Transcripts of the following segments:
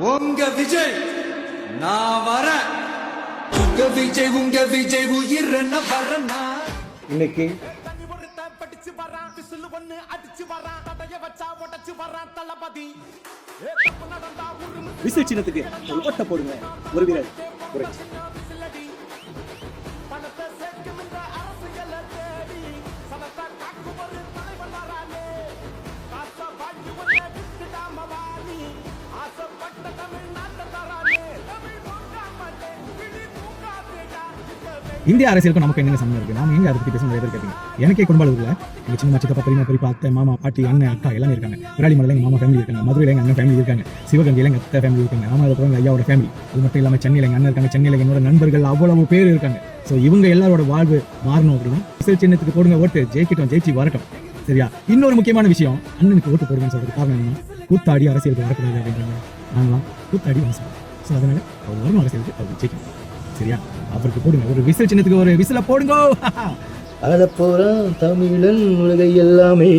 உங்க விஜய் நான் வர உங்க விஜய் உயிர் என்ன வரனா இன்னைக்கு விசில் சின்னத்துக்கு ஒரு ஓட்ட போடுங்க. ஒரு வீரர் புரட்சி. இந்திய அரசியலுக்கும் நமக்கு என்ன சம்பந்தம் இருக்கு? நாம எங்க அதை பத்தி பேச நிறைய பேர் கேட்பீங்க. எனக்கே குடும்பத்தில் எங்க சின்ன சித்தப்பா பெரியமா பெரியப்பா அத்தை மாமா பாட்டி அண்ணன் அக்கா எல்லாமே இருக்காங்க. விராலிமலையில் எங்க மாமா ஃபேமிலி இருக்காங்க, மதுரையில் எங்க அண்ணன் ஃபேமிலி இருக்காங்க, சிவகங்கையில் எங்க அத்தை ஃபேமிலி இருக்காங்க, ராமநாதபுரம் எங்க ஐயாவோட ஃபேமிலி. அது மட்டும் இல்லாமல் சென்னையில் எங்க அண்ணன் இருக்காங்க, சென்னையில் என்னோட நண்பர்கள் அவ்வளவு பேர் இருக்காங்க. ஸோ இவங்க எல்லாரோட வாழ்வு மாறணும் அப்படின்னா விசில் சின்னத்துக்கு போடுங்க ஓட்டு, ஜெயிச்சு வரட்டும். சரியா? இன்னொரு முக்கியமான விஷயம், அண்ணனுக்கு ஓட்டு போடுங்கன்னு சொல்றது காரணம் என்னன்னா, கூத்தாடி அரசியலுக்கு வரக்கூடாது அப்படின்றாங்க. நாங்களாம் கூத்தாடி அரசியல். ஸோ அதனால அவர் வரணும் அரசியலுக்கு, அவர் ஜெயிக்கணும். சரியா? அவருக்கு போடுங்க ஒரு விசில் சின்னத்துக்கு, ஒரு விசில போடுங்க. அழப்போறான் தமிழன் உலகை எல்லாமே.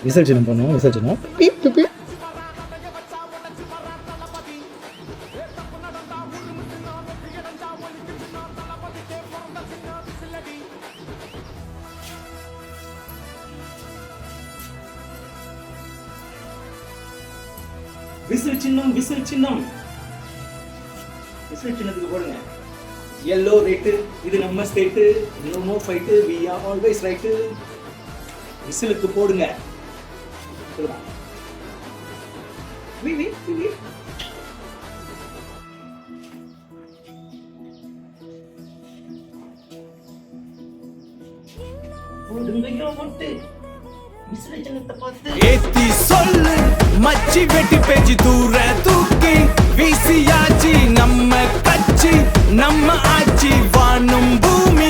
விசில் சின்னம் பண்ணுவோம். விசில் சின்னம் விசில் சின்னம் விசில் சின்னம் விசில் சின்னத்துக்கு போடுங்க. yellow ரைட், இது நம்ம state, no more fight, we are always right. விசிலுக்கு போடுங்க. சொல்லுங்க. வி போடுங்க ஓட்டு. விசில் சின்னத்தை பார்த்து ஏத்தி சொல்லு மச்சி வெட்டி பேச்சு தூர தூக்கி வீசியாச்சு நம்ம கட்சி, நம்ம ஆட்சி, வானும் பூமி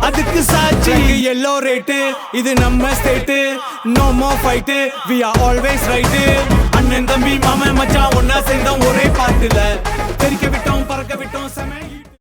அதுக்கு சாட்சி. எல்லோ ரேட்டு, இது நம்ம state, no more fight, we are always right. அண்ணன் தம்பி மாமன் மச்சான் ஒன்னா சேர்ந்தோம் ஒரே பாட்டுல.